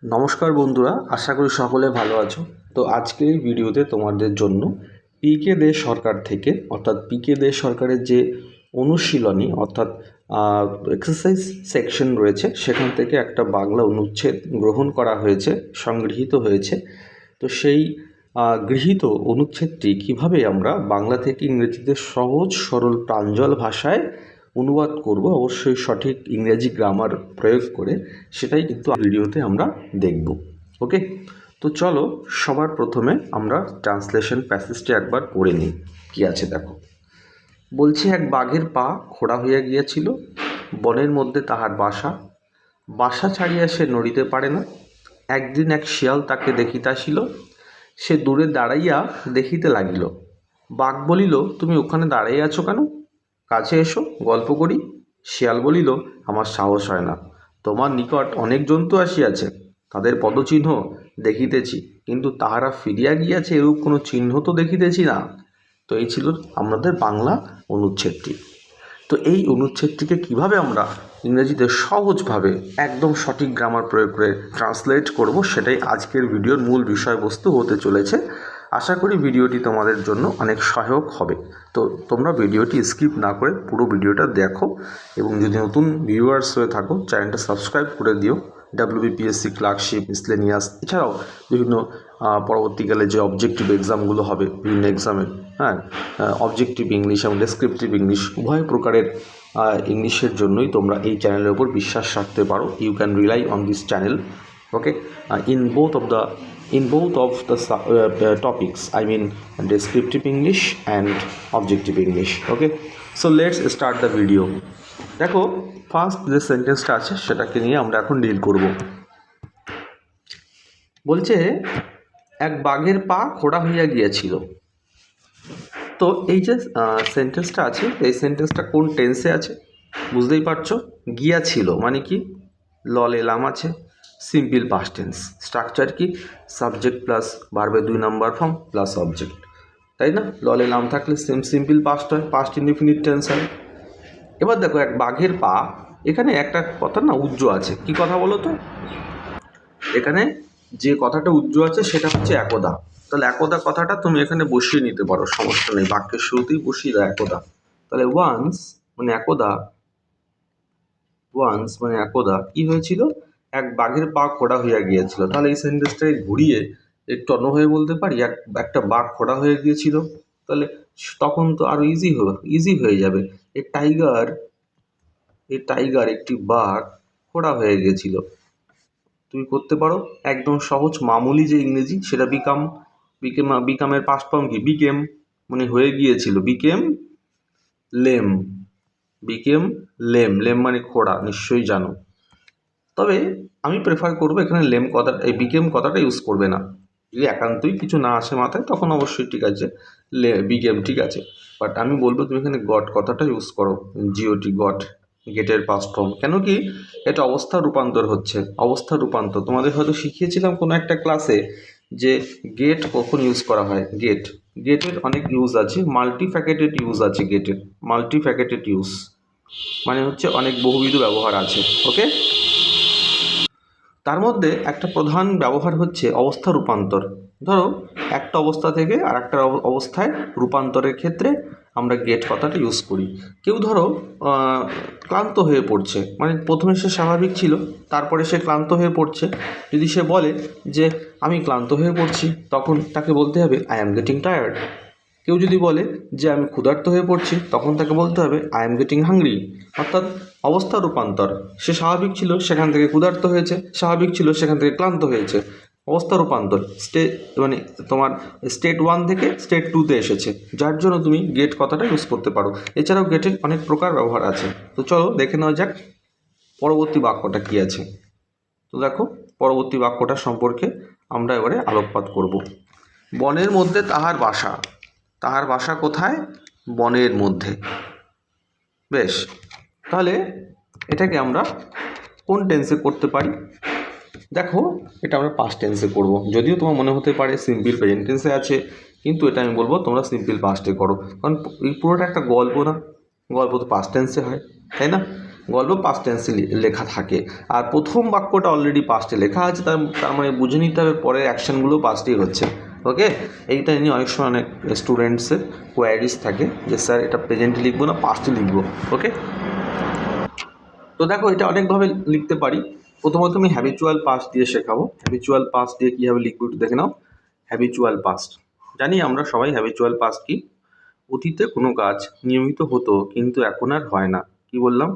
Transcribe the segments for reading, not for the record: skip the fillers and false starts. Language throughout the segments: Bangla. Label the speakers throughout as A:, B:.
A: নমস্কার বন্ধুরা, আশা করি সকলে ভালো আছো। তো আজকের এই ভিডিওতে তোমাদের জন্য পিকে দে সরকার থেকে অর্থাৎ পিকে দে সরকারের যে অনুশীলনী অর্থাৎ এক্সারসাইজ সেকশন রয়েছে সেখান থেকে একটা বাংলা অনুচ্ছেদ গ্রহণ করা হয়েছে, সংগৃহীত হয়েছে। তো সেই গৃহীত অনুচ্ছেদটি কিভাবে আমরা বাংলা থেকে ইংরেজিতে সহজ সরল প্রাঞ্জল ভাষায় অনুবাদ করব, অবশ্যই সঠিক ইংরেজি গ্রামার প্রয়োগ করে, সেটাই কিন্তু ভিডিওতে আমরা দেখব। ওকে, তো চলো সবার প্রথমে আমরা ট্রান্সলেশন প্যাসেজটি একবার পড়ে নিই। কী আছে দেখো। বলছে, এক বাঘের পা খোড়া হইয়া গিয়াছিল, বনের মধ্যে তাহার বাসা, বাসা ছাড়িয়া সে নড়িতে পারে না। একদিন এক শিয়াল তাকে দেখিতাছিল, সে দূরে দাঁড়াইয়া দেখিতে লাগিল। বাঘ বলিল, তুমি ওখানে দাঁড়াইয়া আছো কেন? কাছে এসো, গল্প করি। শিয়াল বলিল, আমার সাহস হয় না। তোমার নিকট অনেক জন্তু আসিয়াছে, তাদের পদচিহ্ন দেখিতেছি, কিন্তু তাহারা ফিরিয়া গিয়াছে এরূপ কোনো চিহ্ন তো দেখিতেছি না। তো এই ছিল আমাদের বাংলা অনুচ্ছেদটি। তো এই অনুচ্ছেদটিকে কিভাবে আমরা ইংরেজিতে সহজভাবে একদম সঠিক গ্রামার প্রয়োগ করে ট্রান্সলেট করব, সেটাই আজকের ভিডিওর মূল বিষয়বস্তু হতে চলেছে। আশা করি ভিডিওটি তোমাদের জন্য অনেক সহায়ক হবে। তো তোমরা ভিডিওটি স্কিপ না করে পুরো ভিডিওটা দেখো, এবং যদি নতুন ভিউয়ার্স হয়ে থাকো চ্যানেলটা সাবস্ক্রাইব করে দিও। ডাব্লিউবিপিএসসি, ক্লার্কশিপ, মিসলেনিয়াস, এছাড়াও বিভিন্ন পরবর্তীকালে যে অবজেক্টিভ এক্সামগুলো হবে বিভিন্ন এক্সামের, অবজেক্টিভ ইংলিশ এবং ডেসক্রিপটিভ ইংলিশ উভয় প্রকারের ইংলিশের জন্যই তোমরা এই চ্যানেলের উপর বিশ্বাস রাখতে পারো। You can rely on this channel. Okay, in both of the topics, I mean descriptive English and objective English. Okay, so let's start the video. দেখো, ফার্স্ট যে সেন্টেন্সটা আছে সেটাকে নিয়ে আমরা এখন ডিল করব। বলছে, এক বাঘের পা খোড়া হইয়া গিয়াছিল। তো এই যে সেন্টেন্সটা আছে, এই সেন্টেন্সটা কোন টেন্সে আছে বুঝতেই পারছো। গিয়াছিল মানে কি, ললে লাম আছে, সিম্পল পাস্ট টেন্স। স্ট্রাকচার কি, সাবজেক্ট প্লাস ভার্বের 2 নম্বর ফর্ম প্লাস অবজেক্ট, তাই না? ললে লাম থাকলে সিম্পল পাস্ট হয়, পাস্ট ইনডিফিনিট টেন্স হয়। এবার দেখো, এক বাঘের পা, এখানে একটা কথা না উজ্জ্ব আছে। কি কথা বলো তো? এখানে যে কথাটা উজ্জ্ব আছে সেটা হচ্ছে একদা। তাহলে একদা কথাটা তুমি এখানে বসিয়ে নিতে পারো, সমস্যা নেই। বাক্যের শুরুতেই বসিয়ে দাও একদা। তাহলে ওয়ান্স মানে একদা, ওয়ান্স মানে একদা কি হয়েছিল? এক বাঘের পা খোড়া হইয়া গিয়েছিল। তাহলে এই সেন্টেন্সটাকে ঘুরিয়ে একটু অন্য হয়ে বলতে পারি, একটা বাঘ খোড়া হয়ে গিয়েছিল। তাহলে তখন তো আরো ইজি হয়ে যাবে। এ টাইগার একটি বাঘ খোড়া হয়ে গিয়েছিল। তুমি করতে পারো একদম সহজ মামুলি যে ইংরেজি, সেটা বিকামের পাস্ট ফর্ম কি, বিকেম মানে হয়ে গিয়েছিল, লেম লেম মানে খোড়া, নিশ্চয়ই জানো। তবে আমি প্রেফার করবো এখানে লেম কথাটা, এই বিকেম কথাটা ইউজ করবে না। যদি একান্তই কিছু না আসে মাথায় তখন অবশ্যই ঠিক আছে, বিকেম ঠিক আছে। বাট আমি বলবো তুমি এখানে গট কথাটা ইউজ করো, জিওটি, গট, গেটের পাস্ট ফর্ম। কেন কি, এটা অবস্থা রূপান্তর হচ্ছে। অবস্থা রূপান্তর তোমাদের হয়তো শিখিয়েছিলাম কোনো একটা ক্লাসে যে গেট কখন ইউজ করা হয়। গেটের অনেক ইউজ আছে, মাল্টিফ্যাকেটেড ইউজ আছে গেটের। মাল্টিফ্যাকেটেড ইউজ মানে হচ্ছে অনেক বহুবিধ ব্যবহার আছে। ওকে, তার মধ্যে একটা প্রধান ব্যবহার হচ্ছে অবস্থা রূপান্তর। ধরো একটা অবস্থা থেকে আর একটা অবস্থায় রূপান্তরের ক্ষেত্রে আমরা গেট কথাটা ইউজ করি। কেউ ধরো ক্লান্ত হয়ে পড়ছে, মানে প্রথমে সে স্বাভাবিক ছিল, তারপরে সে ক্লান্ত হয়ে পড়ছে। যদি সে বলে যে আমি ক্লান্ত হয়ে পড়ছি, তখন তাকে বলতে হবে আই অ্যাম গেটিং টায়ার্ড। কেউ যদি বলে যে আমি ক্ষুধার্ত হয়ে পড়ছি, তখন তাকে বলতে হবে আই এম গেটিং হাংরি। অর্থাৎ অবস্থা রূপান্তর। সে স্বাভাবিক ছিল, সেখান থেকে ক্ষুধার্ত হয়েছে, স্বাভাবিক ছিল, সেখান থেকে ক্লান্ত হয়েছে। অবস্থা রূপান্তর মানে তোমার স্টেট 1 থেকে স্টেট 2-তে এসেছে, যার জন্য তুমি গেট কথাটা ইউজ করতে পারো। এছাড়াও গেটের অনেক প্রকার ব্যবহার আছে। তো চলো দেখে নেওয়া যাক পরবর্তী বাক্যটা কী আছে। তো দেখো, পরবর্তী বাক্যটা সম্পর্কে আমরা এবারে আলোকপাত করব। বনের মধ্যে তাহার বাসা। তাহার বাসা কোথায়? বনের মধ্যে। বেশ, তাহলে এটাকে আমরা কোন টেন্সে করতে পারি? দেখো, এটা আমরা পাস্ট টেন্সে করব। যদিও তোমার মনে হতে পারে সিম্পল প্রেজেন্ট টেন্সে আছে, কিন্তু এটা আমি বলবো তোমরা সিম্পল পাস্টে করো, কারণ এই পুরোটা একটা গল্প না, গল্প তো পাস্ট টেন্সে হয়, তাই না? গল্প পাস্ট টেন্সে লেখা থাকে, আর প্রথম বাক্যটা অলরেডি পাস্টে লেখা আছে, তার মানে বুঝে নিতে হবে পরের অ্যাকশনগুলো পাস্টেই হচ্ছে। ওকে, এইটা নিয়ে অনেক সময় অনেক স্টুডেন্টসের কোয়ারিজ থাকে যে স্যার এটা প্রেজেন্টে লিখবো না পাস্টে লিখবো। ওকে, তো দেখো এটা অনেকভাবে লিখতে পারি। প্রথমত আমি হ্যাবিচুয়াল পাস্ট দিয়ে শেখাবো। হ্যাবিচুয়াল পাস্ট দিয়ে কীভাবে লিখবো একটু দেখে নাও। হ্যাবিচুয়াল পাস্ট জানি আমরা সবাই, হ্যাবিচুয়াল পাস্ট কি? অতীতে কোনো কাজ নিয়মিত হতো কিন্তু এখন আর হয় না। কি বললাম?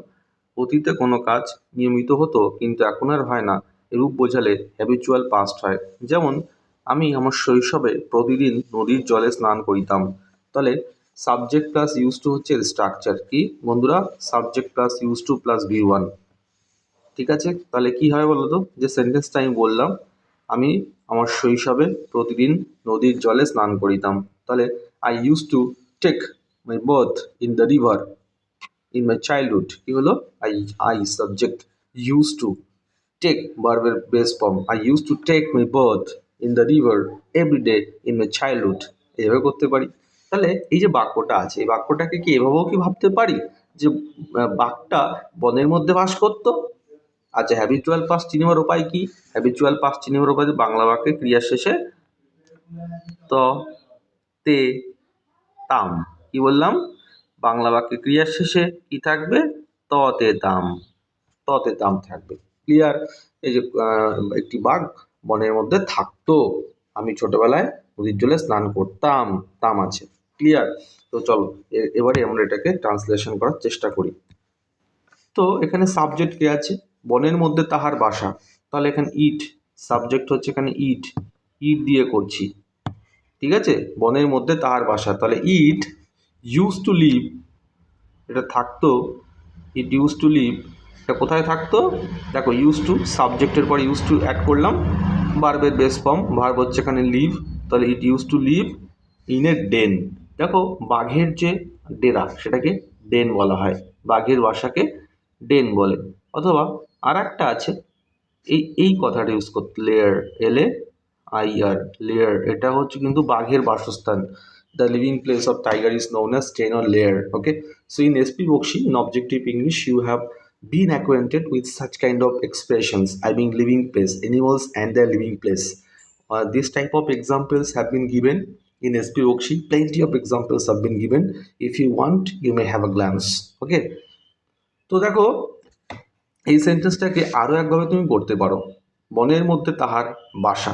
A: অতীতে কোনো কাজ নিয়মিত হতো কিন্তু এখন আর হয় না, এরূপ বোঝালে হ্যাবিচুয়াল পাস্ট হয়। যেমন আমি আমার শৈশবে প্রতিদিন নদীর জলে স্নান করিতাম। তাহলে সাবজেক্ট প্লাস ইউজ টু হচ্ছে স্ট্রাকচার। কি বন্ধুরা? Subject plus use to plus V1। ঠিক আছে, তাহলে কি হয় বলো তো? যে সেন্টেন্সটা আমি বললাম, আমি আমার শৈশবে প্রতিদিন নদীর জলে স্নান করিতাম। তাহলে I use to take my bath in the river in my childhood. কি হলো? I subject use to take ভার্বের base form. I use to take my bath in the river every day in my childhood. এইভাবে করতে পারি। তাহলে এই যে বাক্যটা আছে, এই বাক্যটাকে কি এভাবেও কি ভাবতে পারি যে বাঘটা বনের মধ্যে বাস করতো? আচ্ছা, হ্যাবিচুয়াল পাস্ট চিনিবার উপায় কি? হ্যাবিচুয়াল পাস্ট চিনিবার উপায় বাংলা বাক্যে ক্রিয়ার শেষে ত, তে, তাম। কি বললাম? বাংলা বাক্যে ক্রিয়ার শেষে কি থাকবে? ত, তে, তাম। ত, তে, তাম থাকবে। ক্লিয়ার? এই যে একটি বাঘ বনের মধ্যে থাকতো, আমি ছোটবেলায় নদীর জলে স্নান করতাম, তাম আছে। ক্লিয়ার? তো চলো এবারে আমরা এটাকে ট্রান্সলেশন করার চেষ্টা করি। তো এখানে সাবজেক্ট কে আছে? বনের মধ্যে তাহার বাসা। তাহলে এখানে ইট, সাবজেক্ট হচ্ছে এখানে ইট, ইট দিয়ে করছি। ঠিক আছে, বনের মধ্যে তাহার বাসা। তাহলে ইট ইউজ টু লিভ, এটা থাকতো, ইট ইউজ টু লিভ, এটা কোথায় থাকতো? দেখো ইউজ টু, সাবজেক্টের পর ইউজ টু অ্যাড করলাম, ভার্বের বেস ফর্ম, ভার্ব হচ্ছে এখানে লিভ। তাহলে it use to live in a den. দেখো বাঘের যে ডেরা সেটাকে ডেন বলা হয়, বাঘের বাসাকে ডেন বলে। অথবা আর একটা আছে, এই কথাটা ইউজ করতে, লেয়ার, LAIR, লেয়ার, এটা হচ্ছে কিন্তু বাঘের বাসস্থান। The living place of tiger is known as den or lair. Okay, so in SP Bakshi, in objective English, you have been acquainted with such kind of expressions. I mean living place, animals and their living place. This type of examples have been given in SP Bakshi. Plenty of examples have been given. If you want, you may have a glance. Okay, তো দেখো এই সেন্টেন্সটাকে আরও একভাবে তুমি করতে পারো, বনের মধ্যে তাহার বাসা।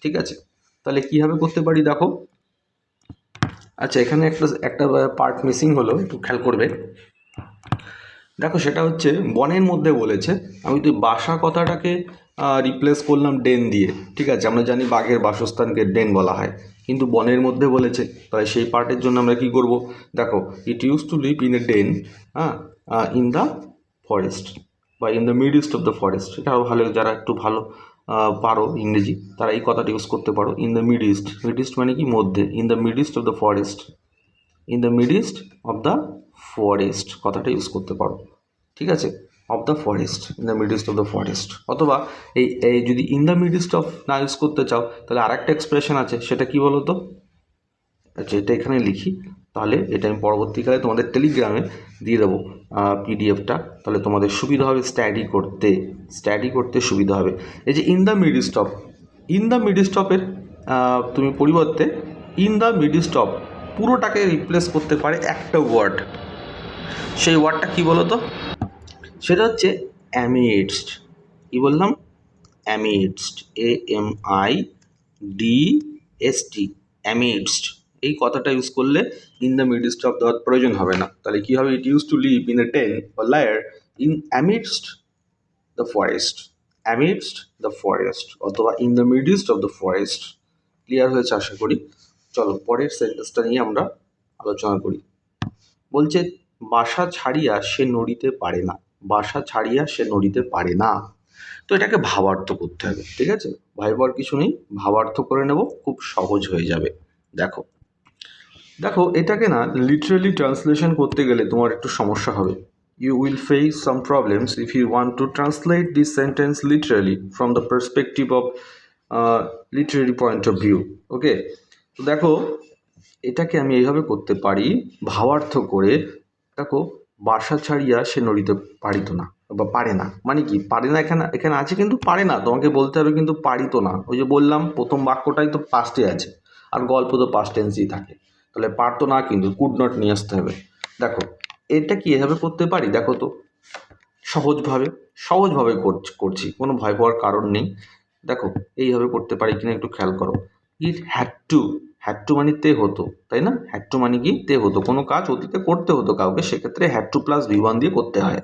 A: ঠিক আছে, তাহলে কীভাবে করতে পারি দেখো। আচ্ছা, এখানে একটা পার্ট মিসিং হলো, একটু খেয়াল করবে। দেখো সেটা হচ্ছে বনের মধ্যে বলেছে, আমি তো বাসা কথাটাকে রিপ্লেস করলাম ডেন দিয়ে। ঠিক আছে, আমরা জানি বাঘের বাসস্থানকে ডেন বলা হয়, কিন্তু বনের মধ্যে বলেছে, তাই সেই পার্টের জন্য আমরা কি করব? দেখো it use to live in a den, in the forest বা in the midst of the forest. এটাও ভালো, যারা একটু ভালো পারো ইংরেজি তারা এই কথাটা ইউজ করতে পারো। ইন দ্য মিডিস্ট, মিডিস্ট মানে কি? মধ্যে। In the midst of the forest, in the midst of the forest কথাটা ইউজ করতে পারো। ঠিক আছে, of the forest, in the midst of the forest. অথবা এই যদি ইন দ্য মিডিস্ট অফ না ইউজ করতে চাও, তাহলে আরেকটা এক্সপ্রেশন আছে, সেটা কি বলো তো? আচ্ছা, এটা এখানে লিখি, তাহলে এটা আমি পরবর্তীকালে তোমাদের টেলিগ্রামে দিয়ে দেবো PDFটা, তাহলে তোমাদের সুবিধা হবে স্টাডি করতে সুবিধা হবে। এই যে in the midst of, in the midst অফের তুমি পরিবর্তে ইন দ্য মিডিস্ট অফ পুরোটাকে রিপ্লেস করতে পারে একটা ওয়ার্ড। সেই ওয়ার্ডটা কী বলো তো? সেটা হচ্ছে অ্যামিডস্ট। কী বললাম? অ্যামিডস্ট, AMIDST, অ্যামিডস্ট। এই কথাটা ইউজ করলে ইন দ্য মিডিস্ট অফ দেওয়ার প্রয়োজন হবে না। তাহলে কী হবে? It use to live in a den or lair in amidst the forest, amidst the forest, অথবা in the midst of the forest. Clear হয়েছে আশা করি। চলো পরের সেন্টেন্সটা নিয়ে আমরা আলোচনা করি। বলছে বাসা ছাড়িয়া সে নড়িতে পারে না, বাসা ছাড়িয়া সে নড়িতে পারে না। তো এটাকে ভাবার্থ করতে হবে। ঠিক আছে, ভাইবার কিছু নেই, ভাবার্থ করে নেব, খুব সহজ হয়ে যাবে। দেখো দেখো এটাকে না লিটারালি ট্রান্সলেশন করতে গেলে তোমার একটু সমস্যা হবে। You will face some problems if you want to translate this sentence literally from the perspective of literary point of view. Okay, তো দেখো এটাকে আমি এইভাবে করতে পারি ভাবার্থ করে। দেখো বাসা ছাড়িয়া সে নড়িতে পারিত না বা পারে না, মানে কি পারে না, এখানে এখানে আছে কিন্তু পারে না, তোমাকে বলতে হবে কিন্তু পারিত না। ওই যে বললাম প্রথম বাক্যটাই তো পাস্টে আছে, আর গল্প তো পাস্ট টেন্সই থাকে, তাহলে পারতো না কিন্তু কুড নট নিয়ে আসতে হবে। দেখো এটা কি এভাবে করতে পারি, দেখো তো সহজভাবে সহজভাবে করছি, কোনো ভয় পাওয়ার কারণ নেই। দেখো এইভাবে করতে পারি কিনা একটু খেয়াল করো। ইট হ্যাড টু মানে তে হতো, তাই না? হ্যাড টু মানে কি তে হতো, কোনো কাজ অতীতে করতে হতো কাউকে, সেক্ষেত্রে হ্যাড টু প্লাস V1 দিয়ে করতে হয়।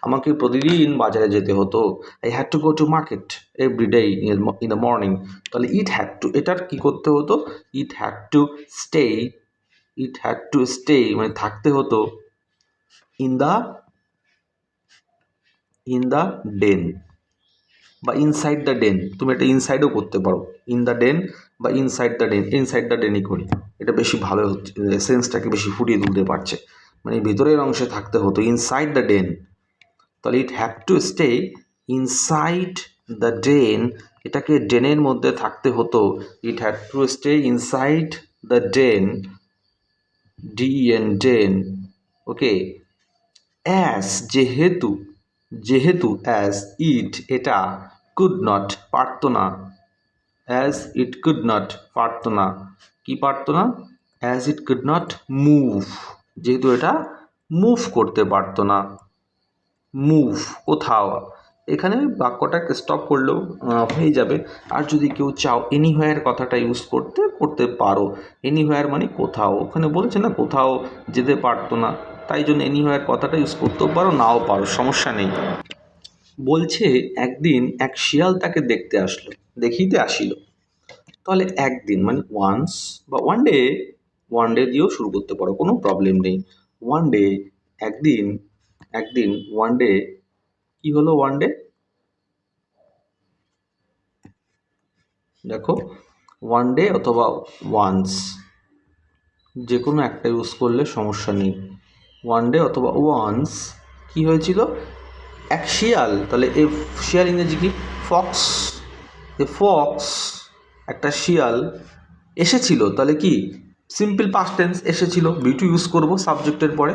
A: আমাকে প্রতিদিন বাজারে যেতে হতো, I had to go to market every day in the morning, তাহলে ইট হ্যাড টু এটার কি করতে হতো, it had to stay, it had to stay মানে থাকতে হতো ইন দ্য ডেন বা ইনসাইড দ্য ডেন, তুমি এটা ইনসাইডও করতে পারো, ইন দ্য ডেন বা ইনসাইড দ্য ডেনই করি, এটা বেশি ভালো হচ্ছে, সেন্সটাকে বেশি ফুটিয়ে তুলতে পারছে, মানে ভিতরের অংশে থাকতে হতো ইনসাইড দ্য ডেন, তাহলে it have to stay inside the den, এটাকে ডেনের মধ্যে থাকতে হতো, it had to stay inside the den, DEN den, okay. As যেহেতু, যেহেতু অ্যাজ ইট এটা, কুড নট পারতো না, অ্যাজ ইট কুড নট পারতো না, কি পারতো না, as it could not move, যেহেতু এটা মুভ করতে পারতো না, মুভ কোথাও, এখানে বাক্যটাকে স্টপ করলেও হয়ে যাবে। আর যদি কেউ চাও এনিহোয়ার কথাটা ইউজ করতে করতে পারো, এনিহোয়ার মানে কোথাও, ওখানে বলেছে না কোথাও যেতে পারতো না, তাই জন্য এনিহোয়ার কথাটা ইউজ করতেও পারো নাও পারো, সমস্যা নেই। বলছে একদিন এক শিয়াল তাকে দেখতে আসলো, দেখিতে আসিল, তাহলে একদিন মানে ওয়ান্স বা ওয়ান ডে দিয়েও শুরু করতে পারো, কোনো প্রবলেম নেই। ওয়ান ডে একদিন, একদিন ওয়ান ডে, কি হলো ওয়ান ডে, দেখো ওয়ান ডে অথবা ওয়ান্স যে কোনো একটা ইউজ করলে সমস্যা নেই, ওয়ান ডে অথবা ওয়ান্স কি হয়েছিল, এক শিয়াল, তাহলে এ শিয়াল ইংরেজি কি, ফক্স, এ ফক্স একটা শিয়াল এসেছিল, তাহলে কি সিম্পল পাস্ট টেন্স এসেছিল, বি2 ইউজ করবো সাবজেক্টের পরে,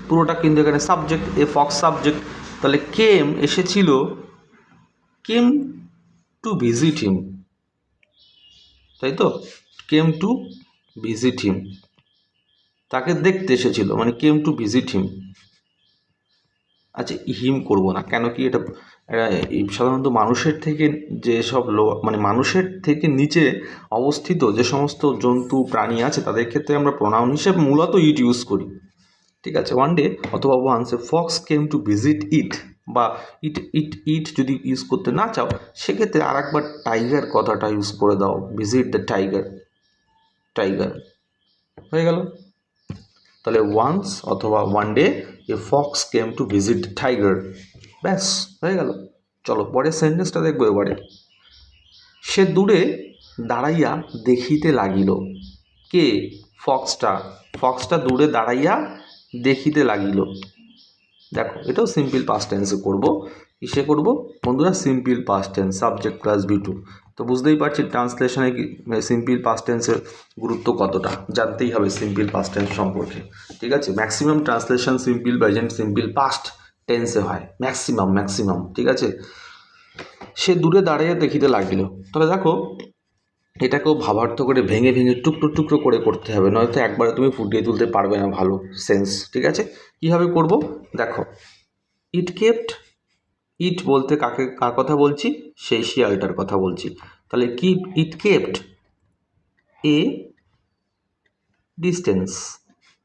A: পুরোটা কিন্তু এখানে সাবজেক্ট, এ ফক্স সাবজেক্ট, তাহলে কেম এসেছিল, কেম টু ভিজিট হিম, তাই তো, কেম টু ভিজিট হিম, তাকে দেখতে এসেছিল মানে কেম টু ভিজিট হিম। আচ্ছা হিম করবো না কেন, কি এটা সাধারণত মানুষের থেকে যেসব মানে মানুষের থেকে নিচে অবস্থিত যে সমস্ত জন্তু প্রাণী আছে তাদের ক্ষেত্রে আমরা প্রোনাউন হিসেবে মূলত ইট ইউজ করি, ঠিক আছে। ওয়ান ডে অথবা once a fox came to visit it, বা ইট যদি ইউজ করতে না চাও সেক্ষেত্রে আর একবার টাইগার কথাটা ইউজ করে দাও, ভিজিট দ্য টাইগার, টাইগার হয়ে গেল। তাহলে ওয়ান্স অথবা one day A fox came to visit tiger, ব্যাস হয়ে গেল। চলো পরের সেন্টেন্সটা দেখবো এবারে। সে দূরে দাঁড়াইয়া দেখিতে লাগিল, কে, ফক্সটা, ফক্সটা দূরে দাঁড়াইয়া দেখিতে লাগিল, দেখো এটাও সিম্পল পাস্ট টেন্সে করবো, কিসে করবো বন্ধুরা, simple past tense, subject plus V2, তো বুঝতেই পারছি ট্রান্সলেশনে সিম্পল পাস্ট টেন্সের গুরুত্ব কতটা, জানতেই হবে সিম্পল পাস্ট টেন্স সম্পর্কে, ঠিক আছে। Maximum translation simple present simple past টেন্সে হয়, ম্যাক্সিমাম, ঠিক আছে। সে দূরে দাঁড়াইয়া দেখিতে লাগিল, তাহলে দেখো এটাকেও ভাবার্থ করে ভেঙে ভেঙে টুকরো টুকরো করে করতে হবে, নয়তো একবারে তুমি ফুটিয়ে তুলতে পারবে না ভালো সেন্স, ঠিক আছে। কীভাবে করব দেখো, ইট কেপ্ট, ইট বলতে কাকে, কার কথা বলছি, সেই শিয়ালটার কথা বলছি, তাহলে কি ইট কেপ্ট এ ডিস্টেন্স,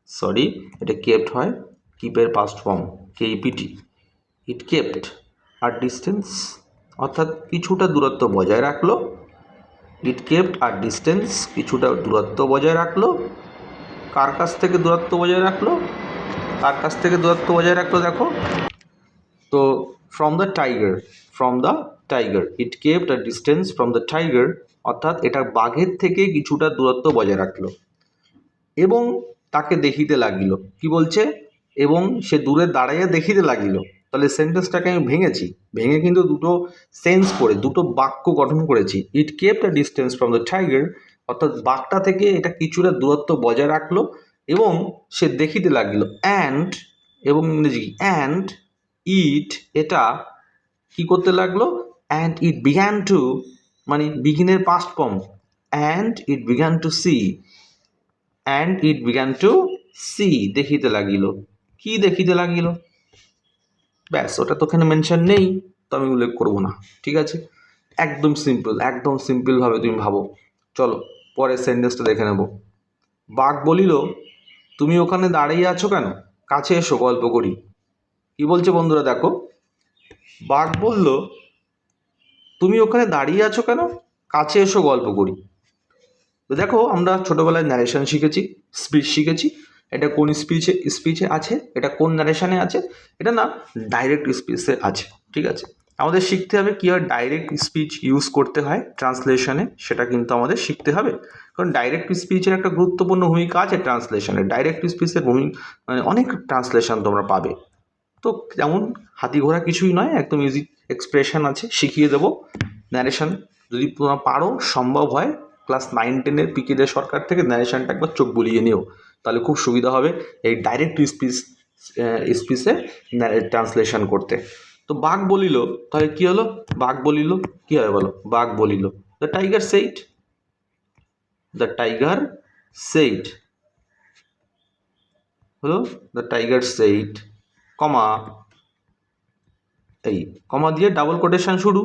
A: সরি এটা কেপ্ট হয়, কিপের পাস্ট ফর্ম KEPT, ইট কেপ্ট আর ডিস্টেন্স অর্থাৎ কিছুটা দূরত্ব বজায় রাখলো, ইট কেপ্ট আর ডিস্টেন্স কিছুটা দূরত্ব বজায় রাখলো, কার কাছ থেকে দূরত্ব বজায় রাখলো, কার কাছ থেকে দূরত্ব বজায় রাখলো দেখো, তো from the tiger, it kept a distance from the tiger, অর্থাৎ এটা বাঘের থেকে কিছুটা দূরত্ব বজায় রাখলো, এবং তাকে দেখিতে লাগিল, কি বলছে, এবং সে দূরে দাঁড়াইয়া দেখিতে লাগিল, তাহলে সেন্টেন্সটাকে আমি ভেঙে কিন্তু দুটো সেন্স করে দুটো বাক্য গঠন করেছি, it kept a distance from the tiger, অর্থাৎ বাঘটা থেকে এটা কিছুটা দূরত্ব বজায় রাখলো এবং সে দেখিতে লাগিল, অ্যান্ড এবং ইংরেজি অ্যান্ড ইট এটা কি করতে লাগলো, অ্যান্ড ইট বিগ্যান টু মানে বিগিনের past form, and it began to see, and it began to see দেখিতে লাগিল। কি দেখিতে লাগিল? ব্যাস, ওটা তো ওখানে মেনশন নেই, তো আমি উল্লেখ করবো না। ঠিক আছে, একদম সিম্পল, একদম সিম্পলভাবে তুমি ভাবো। চলো পরের সেন্টেন্সটা দেখে নেব। বাঘ বলিল, তুমি ওখানে দাঁড়িয়ে আছো কেন, কাছে এসো গল্প করি। কি বলছে বন্ধুরা দেখো, বাঘ বলল তুমি ওখানে দাঁড়িয়ে আছো কেন, কাছে এসো গল্প করি। তো দেখো আমরা ছোটোবেলায় ন্যারেশন শিখেছি, স্পিচ শিখেছি। এটা কোন স্পিচে আছে, এটা কোন ন্যারেশনে আছে, এটা না ডাইরেক্ট স্পিচে আছে। ঠিক আছে, আমাদের শিখতে হবে কীভাবে ডাইরেক্ট স্পিচ ইউজ করতে হয় ট্রান্সলেশনে, সেটা কিন্তু আমাদের শিখতে হবে। কারণ ডাইরেক্ট স্পিচের একটা গুরুত্বপূর্ণ ভূমিকা আছে ট্রান্সলেশনে। ডাইরেক্ট স্পিচের মানে অনেক ট্রান্সলেশন তোমরা পাবে। তো যেমন হাতি ঘোড়া কিছুই নয়, একদম ইজি এক্সপ্রেশন আছে, শিখিয়ে দেবো। ন্যারেশন যদি তোমরা পারো, সম্ভব হয়, ক্লাস 9-10-এর পিকে দে সরকার থেকে ন্যারেশনটা একবার চোখ বুলিয়ে নিও, তাহলে খুব সুবিধা হবে এই ডাইরেক্ট স্পিচে ট্রান্সলেশন করতে। তো বাঘ বলিল, তাহলে কী হলো, বাঘ বলিল কী হবে বলো, বাঘ বলিল the tiger said, the tiger said হলো দ্য টাইগার সেইড, কমা এই কমা দিয়ে ডাবল কোটেশন শুরু।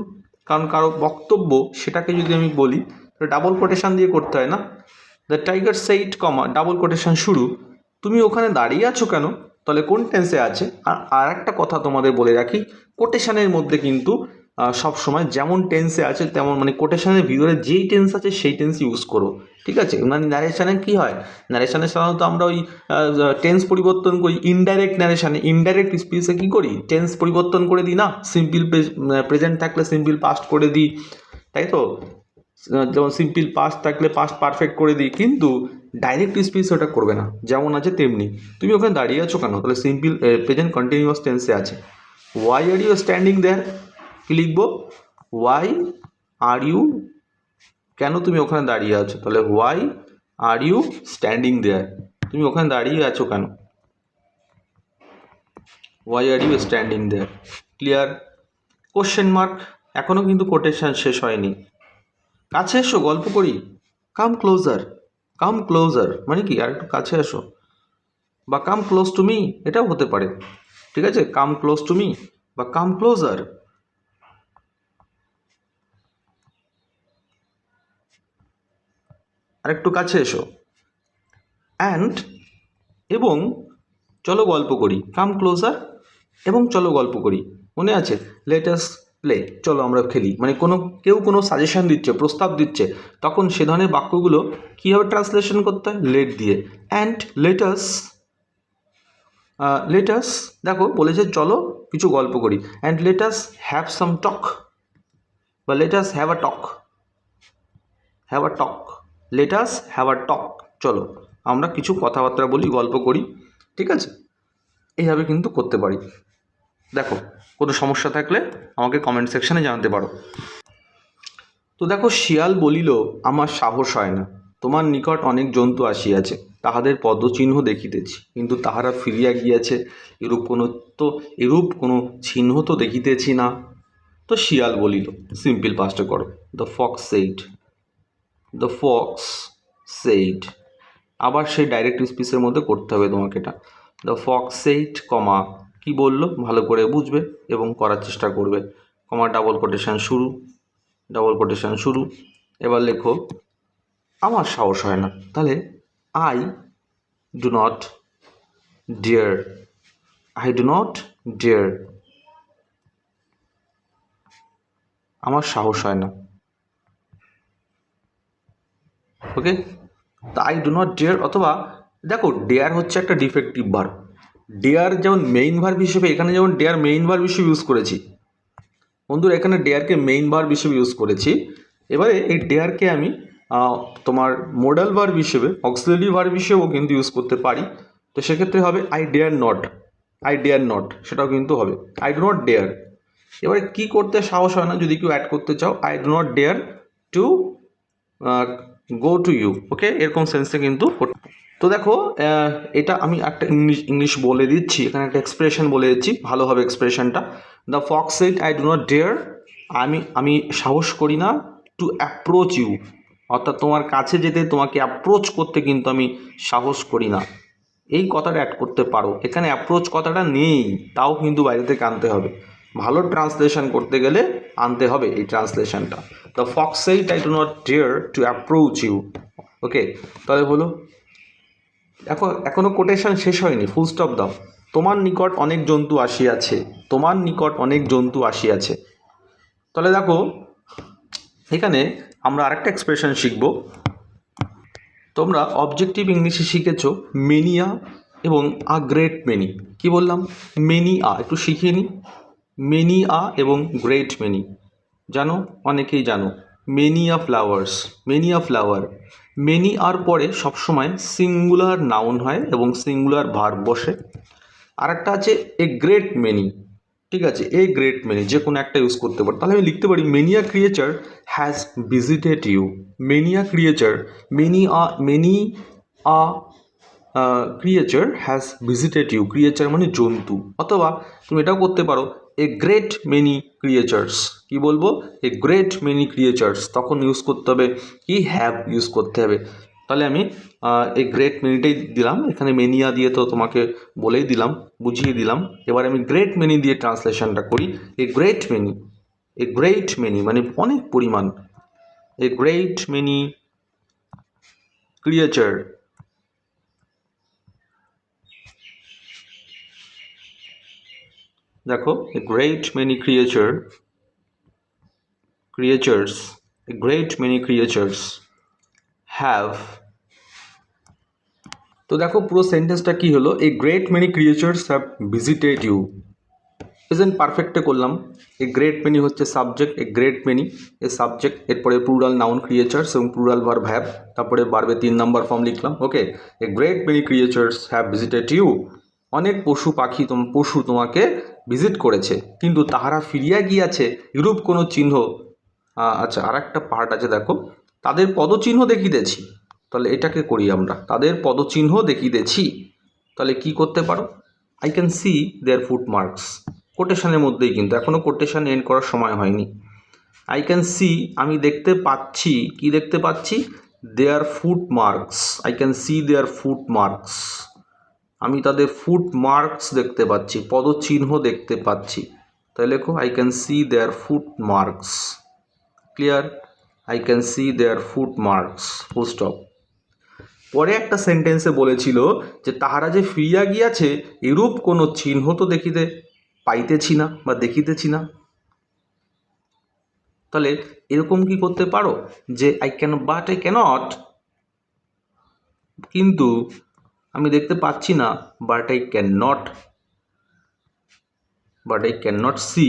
A: কারণ কারো বক্তব্য সেটাকে যদি আমি বলি তাহলে ডাবল কোটেশন দিয়ে করতে হয় না। The tiger said, comma double quotation শুরু, তুমি ওখানে দাঁড়িয়ে আছো কেন, তাহলে কোন টেন্সে আছে। আর একটা কথা তোমাদের বলে রাখি, কোটেশনের মধ্যে কিন্তু সব সময় যেমন টেন্সে আছে তেমন, মানে কোটেশনের ভিতরে যেই টেন্স আছে সেই টেন্স ইউজ করো। ঠিক আছে, মানে ন্যারেশানে কী হয়, ন্যারেশানে সাধারণত আমরা ওই টেন্স পরিবর্তন করি। ইনডাইরেক্ট স্পিচে কী করি, টেন্স পরিবর্তন করে দিই না, সিম্পল প্রেজেন্ট থাকলে সিম্পল পাস্ট করে দিই, তাই তো, যেমন সিম্পল পাস্ট থাকলে পাস্ট পারফেক্ট করে দিই। কিন্তু ডাইরেক্ট স্পিচ ওটা করবে না, যেমন আছে তেমনি। তুমি ওখানে দাঁড়িয়ে আছো কেন, তাহলে সিম্পল প্রেজেন্ট কন্টিনিউয়াস টেন্সে আছে। ওয়াই আর ইউ স্ট্যান্ডিং দেয়ার, কি লিখবো, ওয়াই আর ইউ, কেন তুমি ওখানে দাঁড়িয়ে আছো, তাহলে why are you standing there, তুমি ওখানে দাঁড়িয়ে আছো কেন, why are you standing there. Clear? Question mark, এখনও কিন্তু কোটেশন শেষ হয়নি। কাছে এসো গল্প করি, কাম ক্লোজার, কাম ক্লোজার মানে কি, আর একটু কাছে এসো, বা কাম ক্লোজ টু মি, এটাও হতে পারে। ঠিক আছে, কাম ক্লোজ টু মি বা কাম ক্লোজার, আর একটু কাছে এসো। অ্যান্ড এবং চলো গল্প করি, কাম ক্লোজার এবং চলো গল্প করি, মনে আছে, লেট আস প্লে, চলো আমরা খেলি, মানে কেউ কোনো সাজেশন দিচ্ছে, প্রস্তাব দিচ্ছে, তখন সে ধরনের বাক্যগুলো কীভাবে ট্রান্সলেশন করতে হয়, লেট দিয়ে। অ্যান্ড লেট আস দেখো বলেছে চলো কিছু গল্প করি, and let us have some talk, বা let us have a talk, let us have a talk, চলো আমরা কিছু কথাবার্তা বলি, গল্প করি। ঠিক আছে, এইভাবে কিন্তু করতে পারি। দেখো কোনো সমস্যা থাকলে আমাকে কমেন্ট সেকশানে জানাতে পারো। তো দেখো, শিয়াল বলিল, আমার সাহস হয় না, তোমার নিকট অনেক জন্তু আসিয়াছে, তাহাদের পদচিহ্ন দেখিতেছি, কিন্তু তাহারা ফিরিয়া গিয়াছে, এরূপ কোনো চিহ্ন তো দেখিতেছি না। তো শিয়াল বলিল, সিম্পল পাস্টে করো, the Fox said, the Fox said, আবার সেই ডাইরেক্ট স্পিচের মধ্যে করতে হবে তোমাকে এটা। দ্য ফক্স সেইড, কমা কি বললো ভালো করে বুঝবে এবং করার চেষ্টা করবে, কমা ডাবল কোটেশন শুরু। এবার লেখো, আমার সাহস হয় না, তাহলে আই ডু নট ডেয়ার, আমার সাহস হয় না। ওকে, তা আই ডু নট ডেয়ার, অথবা দেখো ডেয়ার হচ্ছে একটা ডিফেক্টিভ ভার্ব। ডেয়ার যেমন মেইন ভার্ব হিসেবে, এখানে যেমন ডেয়ার মেইন ভার্ব হিসেবে ইউজ করেছি বন্ধুরা, এখানে ডেয়ারকে মেইন ভার্ব হিসেবে ইউজ করেছি। এবারে এই ডেয়ারকে আমি তোমার মোডাল ভার্ব হিসেবে, অক্সিলারি ভার্ব হিসেবেও কিন্তু ইউজ করতে পারি। তো সেক্ষেত্রে হবে আই ডেয়ার নট, সেটাও কিন্তু হবে আই ডু নট ডেয়ার। এবারে কী করতে সাহস হয় না, যদি কেউ অ্যাড করতে চাও, I do not dare to go to you, okay, এরকম সেন্সে কিন্তু তো দেখো এটা আমি একটা ইংলিশ বলে দিচ্ছি, এখানে একটা এক্সপ্রেশন বলে দিচ্ছি, ভালো হবে এক্সপ্রেশনটা। The fox said I do not dare, আমি সাহস করি না টু অ্যাপ্রোচ ইউ, অর্থাৎ তোমার কাছে যেতে, তোমাকে অ্যাপ্রোচ করতে কিন্তু আমি সাহস করি না। এই কথাটা অ্যাড করতে পারো, এখানে অ্যাপ্রোচ কথাটা নেই, তাও কিন্তু বাইরে থেকে আনতে হবে। ভালো ট্রান্সলেশন করতে গেলে আনতে হবে এই ট্রান্সলেশনটা। The fox said I do not dare to approach you. Okay, তাহলে হলো, এখনো কোটেশন শেষ হয়নি, ফুল স্টপ দাও। তোমার নিকট অনেক জন্তু আসিয়াছে, তোমার নিকট অনেক জন্তু আসিয়াছে। তাহলে দেখো এখানে আমরা আরেকটা এক্সপ্রেশন শিখব। তোমরা অবজেক্টিভ ইংলিশে শিখেছো মেনিয়া এবং আ গ্রেট মেনি। কি বললাম? মেনি আ, একটু শিখিয়ে নিই। মেনি আ এবং গ্রেট মেনি জানো, অনেকেই জানো। Many a flowers, many a flower, many আর পরে সবসময় সিঙ্গুলার নাউন হয় এবং সিঙ্গুলার ভার্ব বসে। আর একটা আছে এ গ্রেট মেনি, ঠিক আছে, এ গ্রেট মেনি, যে কোনো একটা ইউজ করতে পারি। তাহলে আমি লিখতে পারি many a creature has visited you, many a creature, many a creature has visited you, creature মানে জন্তু। অথবা তুমি এটাও করতে পারো এ গ্রেট মেনি ক্রিয়েচার্স। কি বলবো? এ গ্রেট মেনি ক্রিয়েচার্স, তখন ইউজ করতে হবে কি, হ্যাভ ইউজ করতে হবে। তাহলে আমি এই গ্রেট মেনিটাই দিলাম, এখানে মেনিয়া দিয়ে তো তোমাকে বলেই দিলাম, বুঝিয়ে দিলাম। এবার আমি গ্রেট মেনি দিয়ে ট্রান্সলেশনটা করি। এ গ্রেট মেনি, এ গ্রেট মেনি মানে অনেক পরিমাণ, এ গ্রেট মেনি ক্রিয়েচার, দেখো এ great many creatures, a great many creatures have, তো দেখো পুরো সেন্টেন্সটা কি হলো, a great many creatures have visited you. Present পারফেক্টে করলাম। এ গ্রেট মেনি হচ্ছে সাবজেক্ট, এ গ্রেট মেনি এ সাবজেক্ট, এরপরে প্লুরাল নাউন ক্রিয়েচার্স এবং প্লুরাল ভার্ব হ্যাভ, তারপরে ভার্বে 3 নম্বর ফর্ম লিখলাম। Okay, a great many creatures have visited you, অনেক পশু তোমাকে ভিজিট করেছে, কিন্তু তাহারা ফিরিয়া গিয়াছে ইউরূপ কোনো চিহ্ন। আচ্ছা, আর একটা পার্ট আছে দেখো, তাদের পদচিহ্ন দেখিতেছি। তাহলে এটাকে করি আমরা, তাদের পদচিহ্ন দেখিতেছি। তাহলে কি করতে পারো? আই ক্যান সি দেয়ার ফুটমার্কস, কোটেশনের মধ্যেই, কিন্তু এখনও কোটেশন এন্ড করার সময় হয়নি। আই ক্যান সি, আমি দেখতে পাচ্ছি, কি দেখতে পাচ্ছি? দেয়ার ফুটমার্কস, আই ক্যান সি দেয়ার ফুটমার্কস, আমি তাদের ফুটমার্কস দেখতে পাচ্ছি, পদচিহ্ন দেখতে পাচ্ছি। তাহলে লেখো I can see their footmarks. Clear? I can see their footmarks, full stop. পরে একটা সেন্টেন্সে বলেছিল যে তাহারা যে ফিরিয়া গিয়াছে এরূপ কোনো চিহ্ন তো দেখিতে পাইতেছি না বা দেখিতেছি না। তাহলে এরকম কি করতে পারো যে I can, but I cannot, কিন্তু আমি দেখতে পাচ্ছি না, but I can not, but I can not see,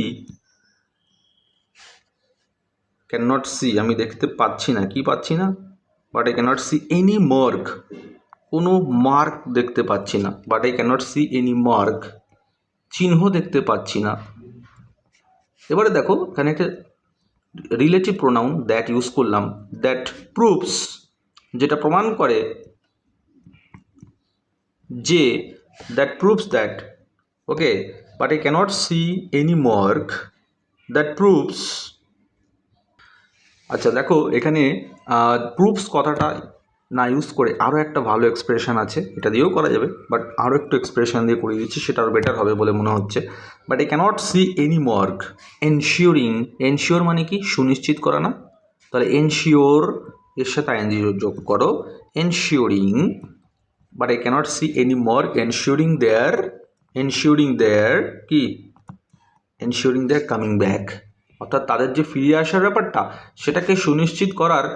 A: can not see আমি দেখতে পাচ্ছি না, কি পাচ্ছি না? But I cannot see any mark, কোনো মার্ক দেখতে পাচ্ছি না, but I cannot see any mark, চিহ্ন দেখতে পাচ্ছি না। এবারে দেখো এখানে একটা রিলেটিভ প্রোনাউন দ্যাট ইউজ করলাম, দ্যাট প্রুভস, যেটা প্রমাণ করে যে, that proves that, okay, but I cannot see any mark, that proves. আচ্ছা দেখো এখানে প্রুভস কথাটা না ইউজ করে আরও একটা ভালো এক্সপ্রেশন আছে, এটা দিয়েও করা যাবে, বাট আরও একটু এক্সপ্রেশন দিয়ে করে দিচ্ছি, সেটা আরও বেটার হবে বলে মনে হচ্ছে। But I cannot see any mark, ensuring, ensure মানে কি? সুনিশ্চিত করা না? তাহলে এনশিওর এর সাথে আইএনজি যোগ করো, ensuring, but I cannot see any mark ensuring their কি, এনশিওরিং দেয়ার কামিং ব্যাক, অর্থাৎ তাদের যে ফিরে আসার ব্যাপারটা সেটাকে সুনিশ্চিত করার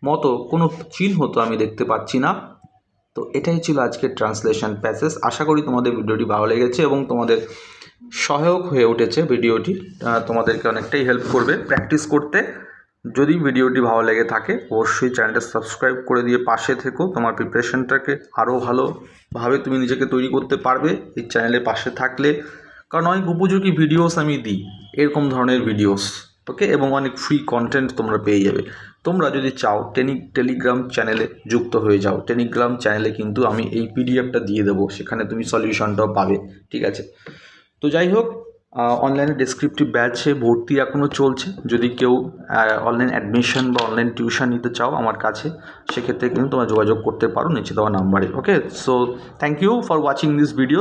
A: মতো কোনো চিহ্ন তো আমি দেখতে পাচ্ছি না। তো এটাই ছিল আজকের ট্রান্সলেশন প্যাসেজ। আশা করি তোমাদের ভিডিওটি ভালো লেগেছে এবং তোমাদের সহায়ক হয়ে উঠেছে ভিডিওটি, তোমাদেরকে অনেকটাই হেল্প করবে প্র্যাকটিস করতে। যদি ভিডিওটি ভালো লেগে থাকে অবশ্যই চ্যানেলটা সাবস্ক্রাইব করে দিয়ে পাশে থেকো, তোমার প্রিপারেশনটাকে আরও ভালোভাবে তুমি নিজেকে তৈরি করতে পারবে এই চ্যানেলের পাশে থাকলে। কারণ অনেক উপযোগী ভিডিওস আমি দিই, এরকম ধরনের ভিডিওস, ওকে, এবং অনেক ফ্রি কন্টেন্ট তোমরা পেয়ে যাবে। তোমরা যদি চাও টেলিগ্রাম চ্যানেলে যুক্ত হয়ে যাও। টেলিগ্রাম চ্যানেলে কিন্তু আমি এই পিডিএফটা দিয়ে দেবো, সেখানে তুমি সলিউশনটাও পাবে, ঠিক আছে। তো যাই হোক, অনলাইনে ডেসক্রিপটিভ ব্যাচে ভর্তি এখনও চলছে। যদি কেউ অনলাইন অ্যাডমিশন বা অনলাইন টিউশন নিতে চাও আমার কাছে, সেক্ষেত্রে কিন্তু তোমরা যোগাযোগ করতে পারো নিচে দেওয়া নাম্বারে। Okay, so thank you for watching this video.